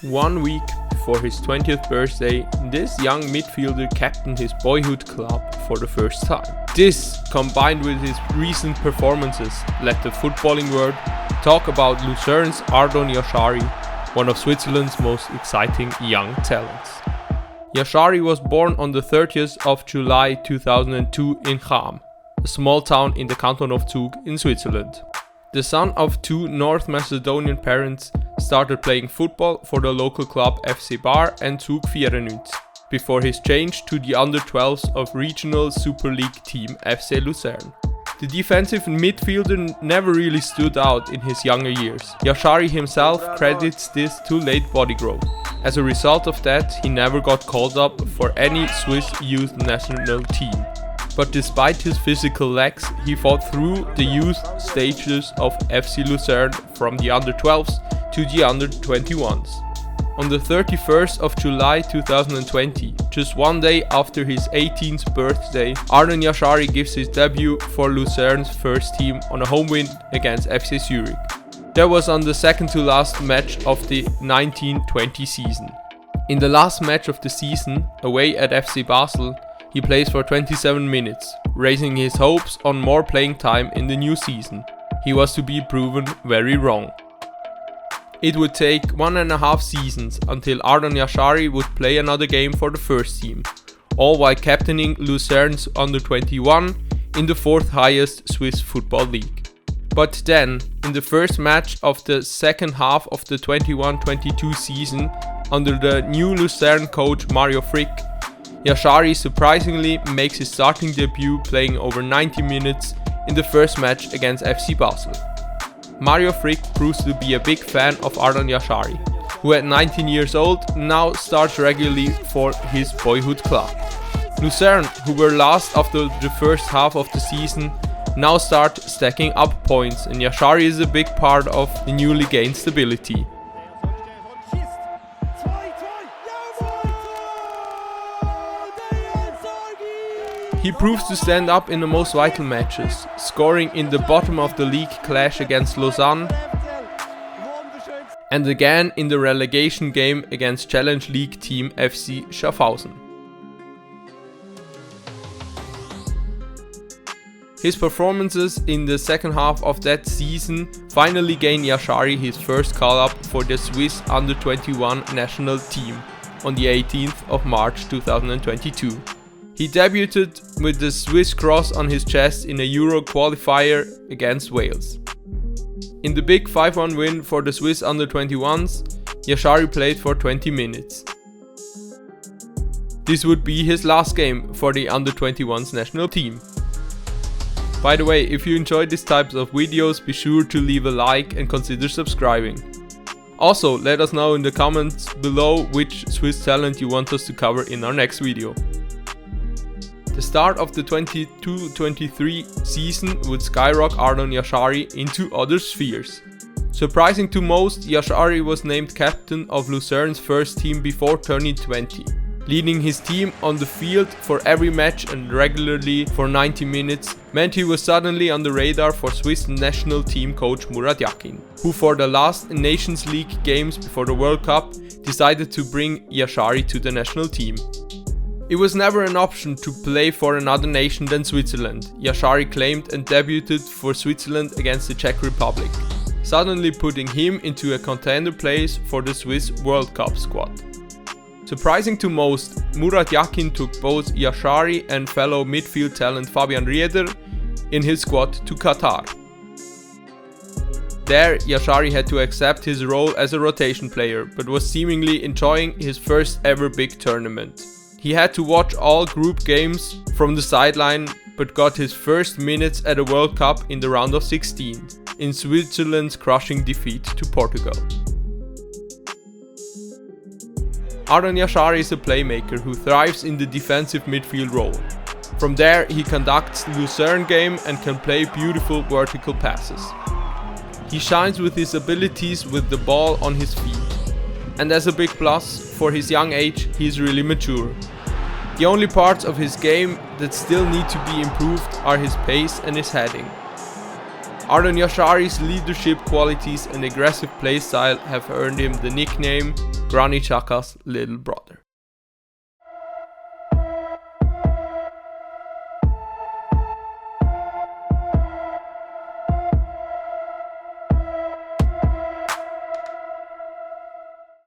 1 week before his 20th birthday, this young midfielder captained his boyhood club for the first time. This, combined with his recent performances, let the footballing world talk about Luzern's Ardon Jashari, one of Switzerland's most exciting young talents. Jashari was born on the 30th of July 2002 in Cham, a small town in the canton of Zug in Switzerland. The son of two North Macedonian parents, started playing football for the local club FC Bar and Zug 94 before his change to the under-12s of regional Super League team FC Luzern. The defensive midfielder never really stood out in his younger years. Jashari himself credits this to late body growth. As a result of that, he never got called up for any Swiss youth national team. But despite his physical lacks, he fought through the youth stages of FC Luzern from the under-12s to the under-21s. On the 31st of July 2020, just one day after his 18th birthday, Ardon Jashari gives his debut for Luzern's first team on a home win against FC Zurich. That was on the second to last match of the 1920 season. In the last match of the season, away at FC Basel, he plays for 27 minutes, raising his hopes on more playing time in the new season. He was to be proven very wrong. It would take 1.5 seasons until Ardon Jashari would play another game for the first team, all while captaining Luzern's under-21 in the fourth highest Swiss football league. But then, in the first match of the second half of the 21-22 season, under the new Luzern coach Mario Frick, Jashari surprisingly makes his starting debut playing over 90 minutes in the first match against FC Basel. Mario Frick proves to be a big fan of Ardon Jashari, who at 19 years old now starts regularly for his boyhood club. Luzern, who were last after the first half of the season, now start stacking up points, and Jashari is a big part of the newly gained stability. He proves to stand up in the most vital matches, scoring in the bottom of the league clash against Lausanne and again in the relegation game against Challenge League team FC Schaffhausen. His performances in the second half of that season finally gained Jashari his first call-up for the Swiss under-21 national team on the 18th of March 2022. He debuted with the Swiss cross on his chest in a Euro qualifier against Wales. In the big 5-1 win for the Swiss under-21s, Jashari played for 20 minutes. This would be his last game for the under-21s national team. By the way, if you enjoyed these types of videos, be sure to leave a like and consider subscribing. Also, let us know in the comments below which Swiss talent you want us to cover in our next video. The start of the 22-23 season would skyrocket Ardon Jashari into other spheres. Surprising to most, Jashari was named captain of Luzern's first team before turning 20. Leading his team on the field for every match and regularly for 90 minutes meant he was suddenly on the radar for Swiss national team coach Murat Yakin, who for the last Nations League games before the World Cup decided to bring Jashari to the national team. It was never an option to play for another nation than Switzerland, Jashari claimed, and debuted for Switzerland against the Czech Republic, suddenly putting him into a contender place for the Swiss World Cup squad. Surprising to most, Murat Yakin took both Jashari and fellow midfield talent Fabian Rieder in his squad to Qatar. There, Jashari had to accept his role as a rotation player, but was seemingly enjoying his first ever big tournament. He had to watch all group games from the sideline, but got his first minutes at a World Cup in the round of 16, in Switzerland's crushing defeat to Portugal. Ardon Jashari is a playmaker who thrives in the defensive midfield role. From there, he conducts the Luzern game and can play beautiful vertical passes. He shines with his abilities with the ball on his feet. And as a big plus, for his young age, he is really mature. The only parts of his game that still need to be improved are his pace and his heading. Ardon Jashari's leadership qualities and aggressive play style have earned him the nickname Granit Xhakas' little brother.